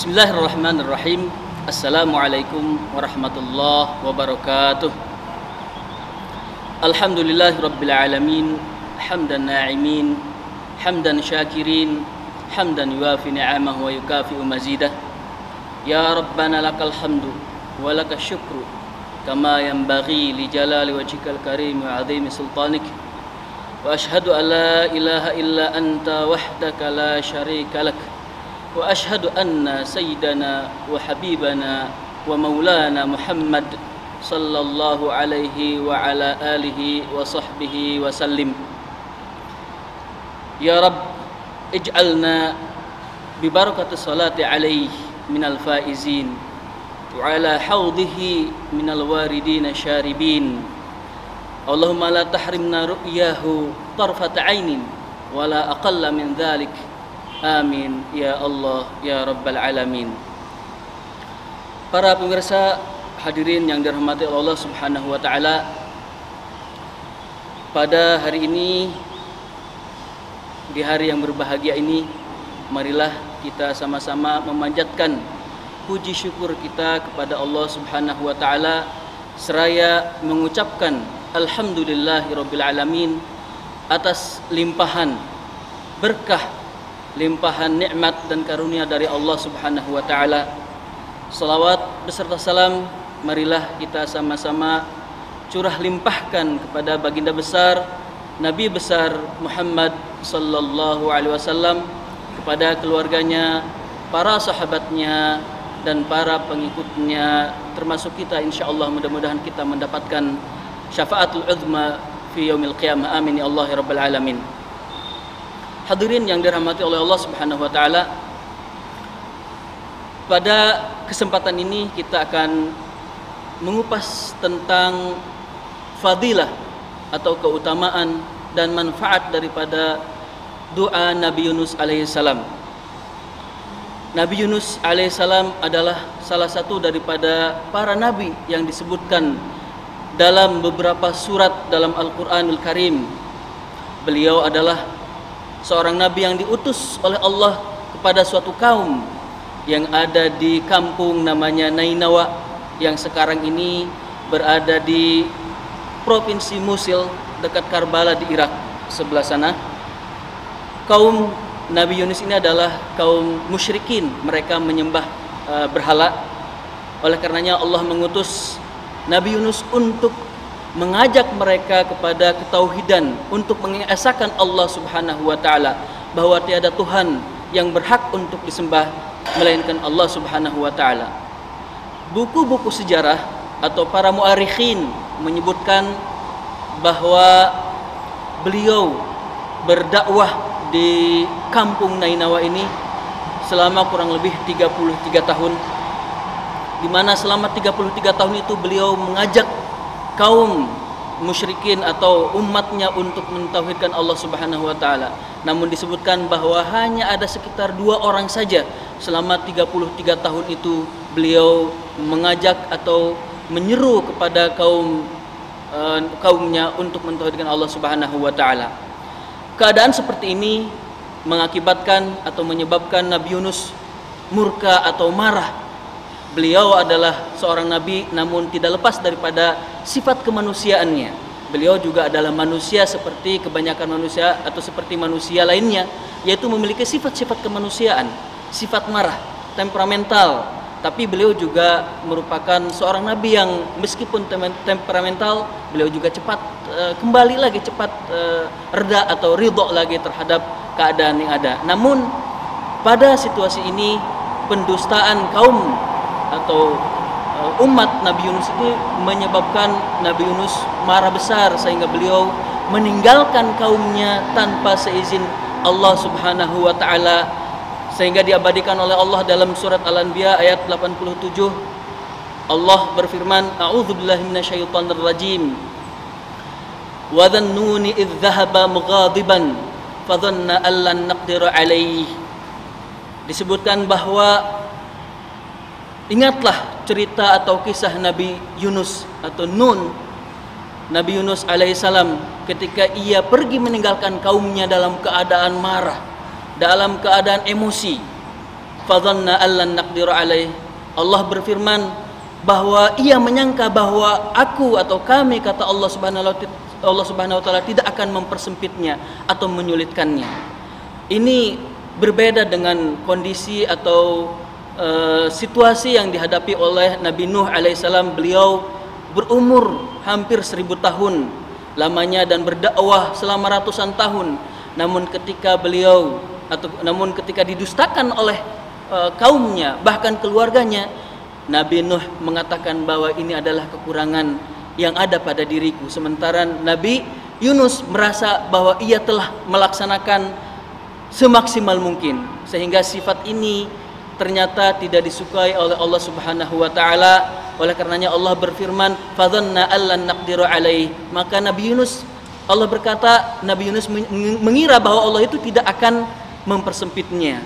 Bismillahirrahmanirrahim. Assalamualaikum warahmatullahi wabarakatuh. Alhamdulillahi rabbil alamin. Hamdan na'imin, hamdan syakirin, hamdan yuafi ni'amahu wa yukafi'u mazidah. Ya Rabbana lakal hamdu wa lakal syukru kama yanbaghi li jalali wajhikal karim wa 'azimi sultanik. Wa ashhadu an la ilaha illa anta wahdaka la syarika lak. Wa ashhadu anna sayyidana wa habibana wa maulana Muhammad sallallahu alaihi wa ala alihi wa sahbihi wa sallim. Ya Rabb, ij'alna bi barakati salati alaihi minal faizin wa ala hawdihi minal waridin syaribin. Allahumma la tahrimna ru'yahu tarfata ainin wa la aqalla min dhalik. Amin ya Allah ya Rabbal Alamin. Para pemirsa hadirin yang dirahmati Allah Subhanahu wa taala, pada hari ini, di hari yang berbahagia ini, marilah kita sama-sama memanjatkan puji syukur kita kepada Allah Subhanahu wa taala seraya mengucapkan alhamdulillahirabbil alamin atas limpahan berkah, limpahan nikmat dan karunia dari Allah Subhanahu wa taala. Salawat beserta salam marilah kita sama-sama curah limpahkan kepada baginda besar Nabi besar Muhammad sallallahu alaihi wasallam, kepada keluarganya, para sahabatnya dan para pengikutnya, termasuk kita insyaallah. Mudah-mudahan kita mendapatkan syafaatul uzma fi yaumil qiyamah. Amin ya Allah ya rabbal alamin. Hadirin yang dirahmati oleh Allah Subhanahu wa taala, pada kesempatan ini kita akan mengupas tentang fadilah atau keutamaan dan manfaat daripada doa Nabi Yunus alaihissalam. Nabi Yunus alaihissalam adalah salah satu daripada para nabi yang disebutkan dalam beberapa surat dalam Al-Quranul Karim. Beliau adalah seorang nabi yang diutus oleh Allah kepada suatu kaum yang ada di kampung namanya Nainawa, yang sekarang ini berada di provinsi Mosul dekat Karbala di Irak sebelah sana. Kaum Nabi Yunus ini adalah kaum musyrikin, mereka menyembah berhala. Oleh karenanya Allah mengutus Nabi Yunus untuk mengajak mereka kepada ketauhidan, untuk mengesahkan Allah Subhanahu wa taala, bahwa tiada Tuhan yang berhak untuk disembah melainkan Allah Subhanahu wa taala. Buku-buku sejarah atau para muarikhin menyebutkan bahwa beliau berdakwah di kampung Nainawa ini selama kurang lebih 33 tahun, di mana selama 33 tahun itu beliau mengajak kaum musyrikin atau umatnya untuk mentauhidkan Allah Subhanahu wa taala. Namun disebutkan bahwa hanya ada sekitar 2 orang saja selama 33 tahun itu beliau mengajak atau menyeru kepada kaumnya untuk mentauhidkan Allah Subhanahu wa taala. Keadaan seperti ini mengakibatkan atau menyebabkan Nabi Yunus murka atau marah. Beliau adalah seorang nabi, namun tidak lepas daripada sifat kemanusiaannya. Beliau juga adalah manusia seperti kebanyakan manusia atau seperti manusia lainnya, yaitu memiliki sifat-sifat kemanusiaan, sifat marah, temperamental. Tapi beliau juga merupakan seorang nabi yang meskipun temperamental, beliau juga cepat kembali lagi, cepat reda atau ridho lagi terhadap keadaan yang ada. Namun pada situasi ini pendustaan kaum atau umat Nabi Yunus ini menyebabkan Nabi Yunus marah besar, sehingga beliau meninggalkan kaumnya tanpa seizin Allah Subhanahu wa taala, sehingga diabadikan oleh Allah dalam surat Al-Anbiya ayat 87. Allah berfirman, a'udzubillahi minasyaitonir rajim. Wa dhannuni idz dhahaba mughadiban fadhanna an lan naqdira alaihi. Disebutkan bahwa ingatlah cerita atau kisah Nabi Yunus atau Nun, Nabi Yunus alaihissalam, ketika ia pergi meninggalkan kaumnya dalam keadaan marah, dalam keadaan emosi. Fadhanna allan naqdiru alaih. Allah berfirman bahwa ia menyangka bahwa aku atau kami, kata Allah Subhanahu wa taala, tidak akan mempersempitnya atau menyulitkannya. Ini berbeda dengan kondisi atau situasi yang dihadapi oleh Nabi Nuh alaihissalam. Beliau berumur hampir 1000 tahun lamanya dan berdakwah selama ratusan tahun. Namun ketika didustakan oleh kaumnya, bahkan keluarganya, Nabi Nuh mengatakan bahwa ini adalah kekurangan yang ada pada diriku. Sementara Nabi Yunus merasa bahwa ia telah melaksanakan semaksimal mungkin, sehingga sifat ini ternyata tidak disukai oleh Allah Subhanahu wa taala. Oleh karenanya Allah berfirman, fadhanna allan naqdiru alaih. Maka Nabi Yunus, Allah berkata, Nabi Yunus mengira bahwa Allah itu tidak akan mempersempitnya.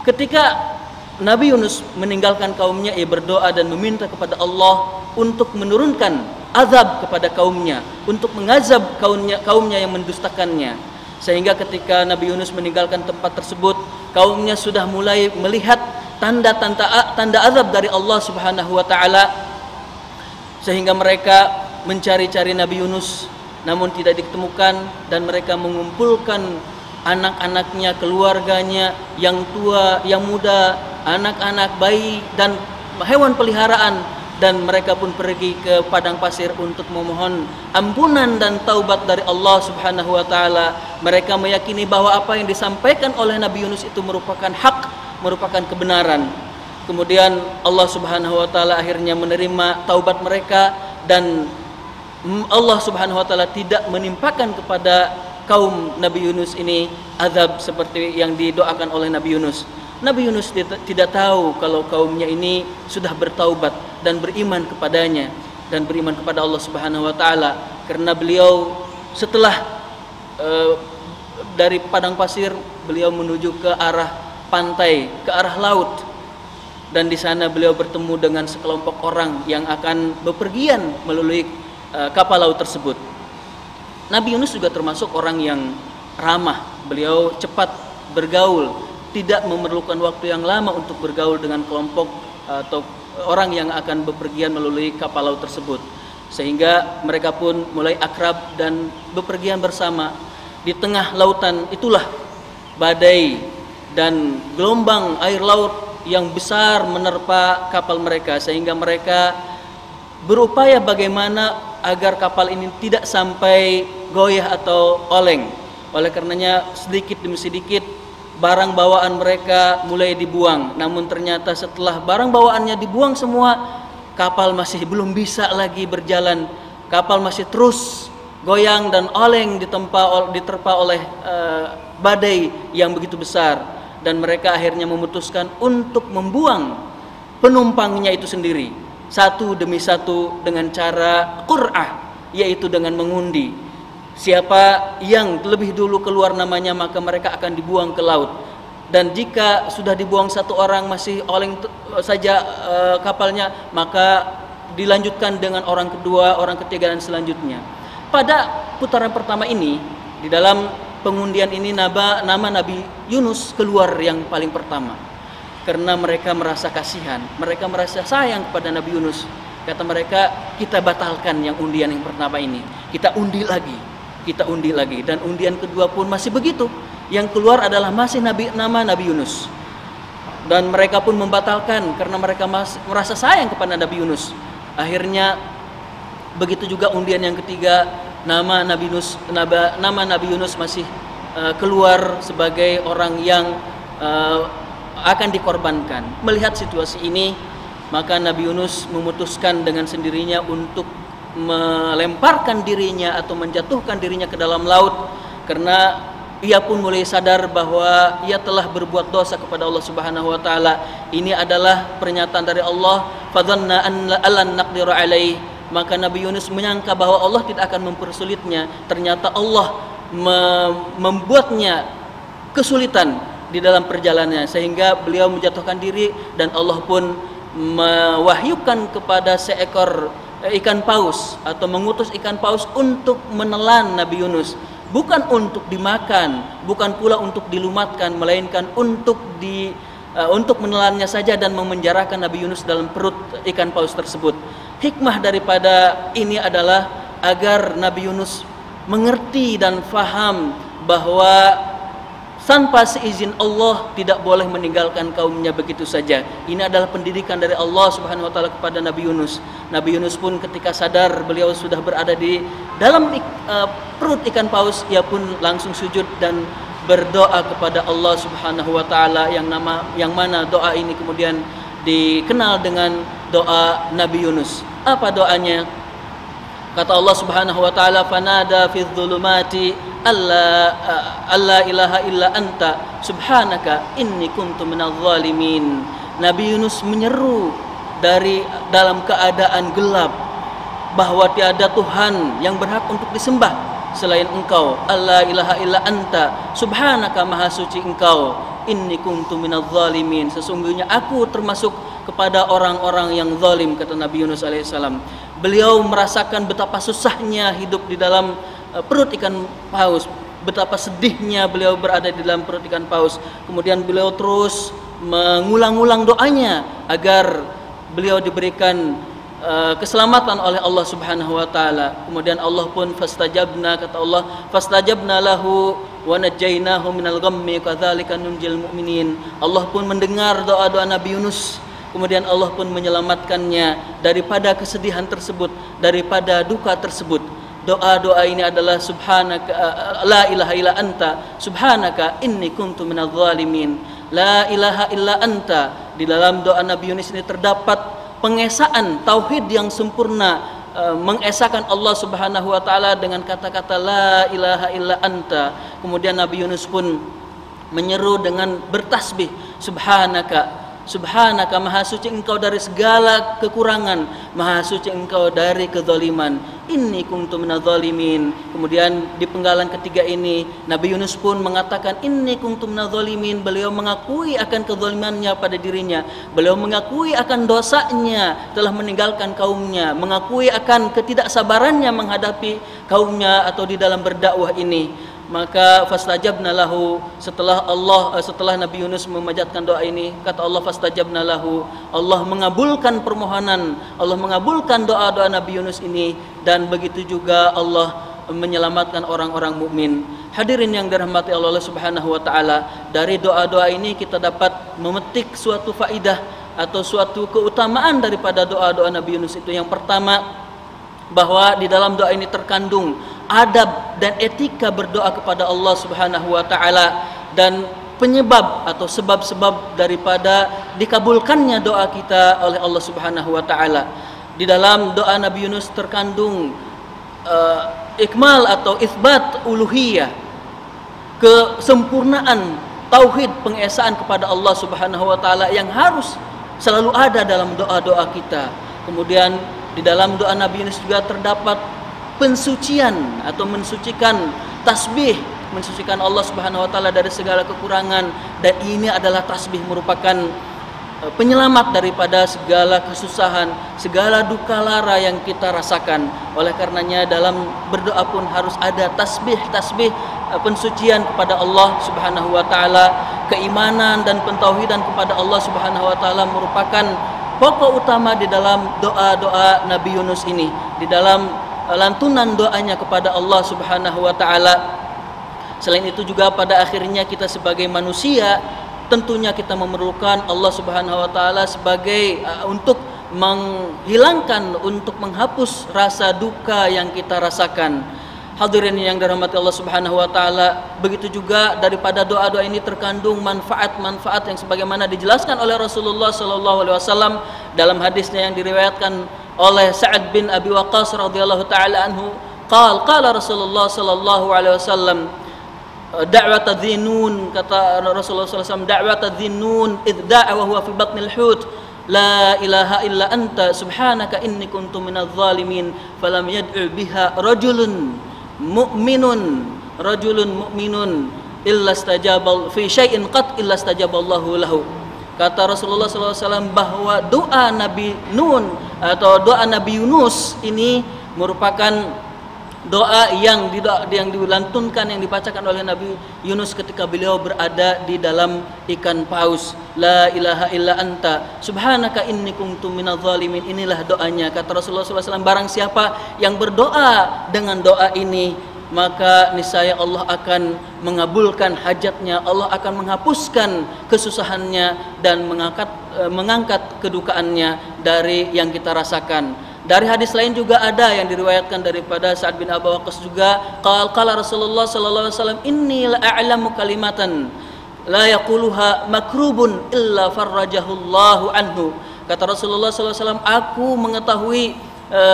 Ketika Nabi Yunus meninggalkan kaumnya, ia berdoa dan meminta kepada Allah untuk menurunkan azab kepada kaumnya, untuk mengazab kaumnya yang mendustakannya. Sehingga ketika Nabi Yunus meninggalkan tempat tersebut, kaumnya sudah mulai melihat tanda azab dari Allah Subhanahu wa taala, sehingga mereka mencari-cari Nabi Yunus namun tidak ditemukan, dan mereka mengumpulkan anak-anaknya, keluarganya, yang tua, yang muda, anak-anak, bayi dan hewan peliharaan, dan mereka pun pergi ke padang pasir untuk memohon ampunan dan taubat dari Allah Subhanahu wa taala. Mereka meyakini bahwa apa yang disampaikan oleh Nabi Yunus itu merupakan hak, merupakan kebenaran. Kemudian Allah Subhanahu wa taala akhirnya menerima taubat mereka, dan Allah Subhanahu wa taala tidak menimpakan kepada kaum Nabi Yunus ini azab seperti yang didoakan oleh Nabi Yunus. Nabi Yunus tidak tahu kalau kaumnya ini sudah bertaubat dan beriman kepadanya dan beriman kepada Allah Subhanahu wa taala, karena beliau setelah dari padang pasir beliau menuju ke arah pantai, ke arah laut, dan di sana beliau bertemu dengan sekelompok orang yang akan bepergian melalui kapal laut tersebut. Nabi Yunus juga termasuk orang yang ramah. Beliau cepat bergaul, tidak memerlukan waktu yang lama untuk bergaul dengan kelompok atau orang yang akan bepergian melalui kapal laut tersebut, sehingga mereka pun mulai akrab dan bepergian bersama. Di tengah lautan itulah badai dan gelombang air laut yang besar menerpa kapal mereka, sehingga mereka berupaya bagaimana agar kapal ini tidak sampai goyah atau oleng. Oleh karenanya sedikit demi sedikit barang bawaan mereka mulai dibuang. Namun ternyata setelah barang bawaannya dibuang semua, kapal masih belum bisa lagi berjalan. Kapal masih terus goyang dan oleng diterpa oleh badai yang begitu besar, dan mereka akhirnya memutuskan untuk membuang penumpangnya itu sendiri, satu demi satu, dengan cara qur'ah, yaitu dengan mengundi. Siapa yang lebih dulu keluar namanya, maka mereka akan dibuang ke laut. Dan jika sudah dibuang satu orang masih oleng saja kapalnya, maka dilanjutkan dengan orang kedua, orang ketiga, dan selanjutnya. Pada putaran pertama ini, di dalam pengundian ini, nama Nabi Yunus keluar yang paling pertama, karena mereka merasa kasihan, mereka merasa sayang kepada Nabi Yunus. Kata mereka, kita batalkan yang undian yang pertama ini, kita undi lagi, dan undian kedua pun masih begitu. Yang keluar adalah masih nama Nabi Yunus, dan mereka pun membatalkan karena mereka merasa sayang kepada Nabi Yunus. Akhirnya begitu juga undian yang ketiga, nama Nabi Yunus masih keluar sebagai orang yang akan dikorbankan. Melihat situasi ini, maka Nabi Yunus memutuskan dengan sendirinya untuk melemparkan dirinya atau menjatuhkan dirinya ke dalam laut, karena ia pun mulai sadar bahwa ia telah berbuat dosa kepada Allah Subhanahu wa taala. Ini adalah pernyataan dari Allah, fadhanna allan naqdiru alaih. Maka Nabi Yunus menyangka bahwa Allah tidak akan mempersulitnya. Ternyata Allah membuatnya kesulitan di dalam perjalanannya, sehingga beliau menjatuhkan diri, dan Allah pun mewahyukan kepada seekor ikan paus, atau mengutus ikan paus untuk menelan Nabi Yunus, bukan untuk dimakan, bukan pula untuk dilumatkan, melainkan untuk untuk menelannya saja dan memenjarakan Nabi Yunus dalam perut ikan paus tersebut. Hikmah daripada ini adalah agar Nabi Yunus mengerti dan faham bahwa tanpa seizin Allah tidak boleh meninggalkan kaumnya begitu saja. Ini adalah pendidikan dari Allah Subhanahu wa taala kepada Nabi Yunus. Nabi Yunus pun ketika sadar beliau sudah berada di dalam perut ikan paus, ia pun langsung sujud dan berdoa kepada Allah Subhanahu wa taala yang mana doa ini kemudian dikenal dengan doa Nabi Yunus. Apa doanya? Kata Allah Subhanahu wa taala, "Fanada fi dhulumati alla ilaha illa anta subhanaka inni kuntu minadh dhalimin." Nabi Yunus menyeru dalam keadaan gelap bahwa tiada Tuhan yang berhak untuk disembah selain Engkau. Alla ilaha illa anta subhanaka, maha suci Engkau. Inni kuntu minadh dhalimin, sesungguhnya aku termasuk kepada orang-orang yang zalim, kata Nabi Yunus alaihissalam. Beliau merasakan betapa susahnya hidup di dalam perut ikan paus, betapa sedihnya beliau berada di dalam perut ikan paus. Kemudian beliau terus mengulang-ulang doanya agar beliau diberikan keselamatan oleh Allah Subhanahu wa taala. Kemudian Allah pun fastajabna, kata Allah, fastajabna lahu wa najjaynahu minal ghammi kadzalika nunjil mu'minin. Allah pun mendengar doa-doa Nabi Yunus. Kemudian Allah pun menyelamatkannya daripada kesedihan tersebut, daripada duka tersebut. Doa-doa ini adalah subhanaka la ilaha illa anta subhanaka inni kuntu minadh dhalimin. La ilaha illa anta. Di dalam doa Nabi Yunus ini terdapat pengesaan tauhid yang sempurna, mengesahkan Allah Subhanahu wa taala dengan kata-kata la ilaha illa anta. Kemudian Nabi Yunus pun menyeru dengan bertasbih, subhanaka, subhanaka, maha suci Engkau dari segala kekurangan, maha suci Engkau dari kezaliman. Inni kuntu minadh dhalimin. Kemudian di penggalan ketiga ini Nabi Yunus pun mengatakan inni kuntu minadh dhalimin. Beliau mengakui akan kezalimannya pada dirinya, beliau mengakui akan dosanya telah meninggalkan kaumnya, mengakui akan ketidaksabarannya menghadapi kaumnya atau di dalam berdakwah ini. Maka fastajabna lahu, setelah Nabi Yunus memanjatkan doa ini, kata Allah fastajabna lahu, Allah mengabulkan permohonan, Allah mengabulkan doa-doa Nabi Yunus ini, dan begitu juga Allah menyelamatkan orang-orang mukmin. Hadirin yang dirahmati Allah Subhanahu wa taala, dari doa-doa ini kita dapat memetik suatu faidah atau suatu keutamaan daripada doa-doa Nabi Yunus itu. Yang pertama, bahwa di dalam doa ini terkandung adab dan etika berdoa kepada Allah Subhanahu wa taala dan penyebab atau sebab-sebab daripada dikabulkannya doa kita oleh Allah Subhanahu wa taala. Di dalam doa Nabi Yunus terkandung ikmal atau itsbat uluhiyah, kesempurnaan tauhid, pengesaan kepada Allah Subhanahu wa taala yang harus selalu ada dalam doa-doa kita. Kemudian di dalam doa Nabi Yunus juga terdapat pensucian atau mensucikan tasbih, mensucikan Allah Subhanahu wa taala dari segala kekurangan, dan ini adalah tasbih merupakan penyelamat daripada segala kesusahan, segala duka lara yang kita rasakan. Oleh karenanya dalam berdoa pun harus ada tasbih pensucian kepada Allah Subhanahu wa taala. Keimanan dan pentauhidan kepada Allah Subhanahu wa taala merupakan pokok utama di dalam doa-doa Nabi Yunus ini, di dalam lantunan doanya kepada Allah Subhanahu wa taala. Selain itu juga pada akhirnya kita sebagai manusia tentunya kita memerlukan Allah Subhanahu wa taala sebagai untuk menghilangkan, untuk menghapus rasa duka yang kita rasakan. Hadirin yang dirahmati Allah Subhanahu wa taala, begitu juga daripada doa-doa ini terkandung manfaat-manfaat yang sebagaimana dijelaskan oleh Rasulullah sallallahu alaihi wasallam dalam hadisnya yang diriwayatkan oleh Sa'ad bin Abi Waqqas radhiyallahu taala anhu, qala Rasulullah sallallahu alaihi wasallam, da'wat adh-dhinnun, kata Rasulullah sallallahu alaihi wasallam, da'wat adh-dhinnun idh da'a wa huwa fi batnil hut, la ilaha illa anta subhanaka inni kuntu minadh dhalimin, falam yad'u biha rajulun mu'minun illa istajaba fi syai'in qat illa istajaballahu lahu. Kata Rasulullah SAW bahwa doa Nabi Nun atau doa Nabi Yunus ini merupakan doa yang dilantunkan, yang dibacakan oleh Nabi Yunus ketika beliau berada di dalam ikan paus. La ilaha illa anta subhanaka inni kuntu minadz zalimin. Inilah doanya, kata Rasulullah SAW. Barang siapa yang berdoa dengan doa ini, maka niscaya Allah akan mengabulkan hajatnya, Allah akan menghapuskan kesusahannya dan mengangkat kedukaannya dari yang kita rasakan. Dari hadis lain juga ada yang diriwayatkan daripada Sa'ad bin Abi Waqqas juga, qala Rasulullah sallallahu alaihi wasallam, inni la a'lamu kalimatan la yaquluha makrubun illa farrajahullahu anhu. Kata Rasulullah sallallahu alaihi wasallam, aku mengetahui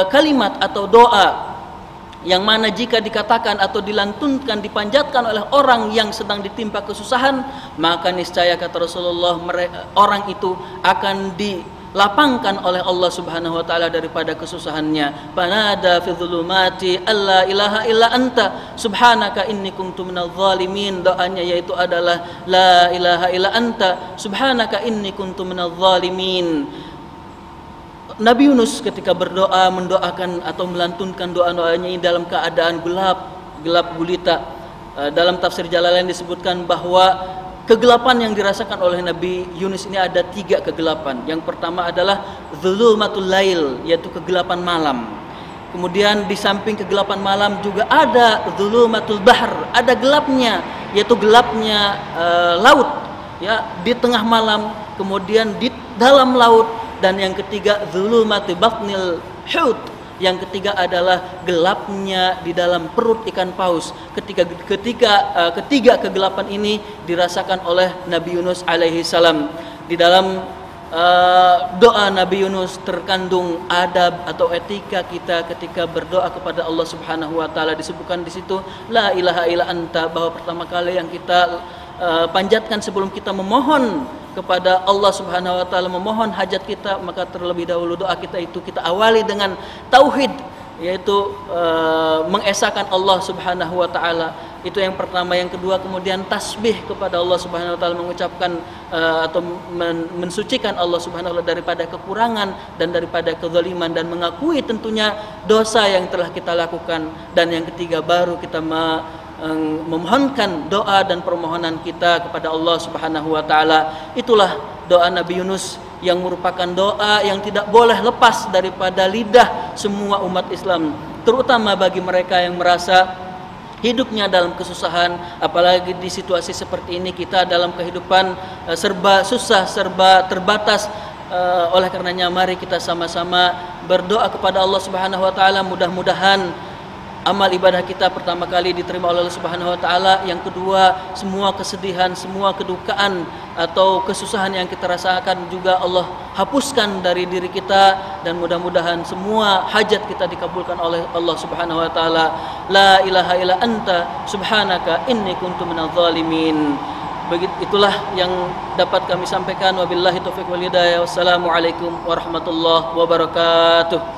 kalimat atau doa yang mana jika dikatakan atau dilantunkan, dipanjatkan oleh orang yang sedang ditimpa kesusahan, maka niscaya, kata Rasulullah, orang itu akan dilapangkan oleh Allah Subhanahu wa taala daripada kesusahannya. Panada fi dzulumati alla ilaha illa anta subhanaka inni kuntu minadz zalimin. Doanya yaitu adalah la ilaha illa anta subhanaka inni kuntu minadz zalimin. Nabi Yunus ketika berdoa, mendoakan atau melantunkan doa-doanya ini dalam keadaan gelap gulita. Dalam tafsir Jalalain disebutkan bahwa kegelapan yang dirasakan oleh Nabi Yunus ini ada 3 kegelapan. Yang pertama adalah dzulumatul lail, yaitu kegelapan malam. Kemudian di samping kegelapan malam juga ada dzulumatul bahr, ada gelapnya, yaitu gelapnya laut, ya, di tengah malam, kemudian di dalam laut. Dan yang ketiga dzulumati batnil hut, yang ketiga adalah gelapnya di dalam perut ikan paus. Ketiga kegelapan ini dirasakan oleh Nabi Yunus alaihi salam. Di dalam doa Nabi Yunus terkandung adab atau etika kita ketika berdoa kepada Allah Subhanahu wa taala. Disebutkan di situ la ilaha illa anta, bahwa pertama kali yang kita panjatkan sebelum kita memohon kepada Allah Subhanahu wa taala, memohon hajat kita, maka terlebih dahulu doa kita itu kita awali dengan tauhid, yaitu mengesahkan Allah Subhanahu wa taala. Itu yang pertama. Yang kedua, kemudian tasbih kepada Allah Subhanahu wa taala, mengucapkan atau mensucikan Allah Subhanahu wa taala daripada kekurangan dan daripada kezaliman, dan mengakui tentunya dosa yang telah kita lakukan. Dan yang ketiga, baru kita memohonkan doa dan permohonan kita kepada Allah Subhanahu wa taala. Itulah doa Nabi Yunus yang merupakan doa yang tidak boleh lepas daripada lidah semua umat Islam, terutama bagi mereka yang merasa hidupnya dalam kesusahan. Apalagi di situasi seperti ini, kita dalam kehidupan serba susah, serba terbatas. Oleh karenanya mari kita sama-sama berdoa kepada Allah Subhanahu wa taala, mudah-mudahan amal ibadah kita pertama kali diterima oleh Allah Subhanahu wa taala. Yang kedua, semua kesedihan, semua kedukaan atau kesusahan yang kita rasakan juga Allah hapuskan dari diri kita, dan mudah-mudahan semua hajat kita dikabulkan oleh Allah Subhanahu wa taala. La ilaha illa anta subhanaka inni kuntu minadz zalimin. Itulah yang dapat kami sampaikan. Wabillahi taufiq wal hidayah. Wassalamualaikum warahmatullahi wabarakatuh.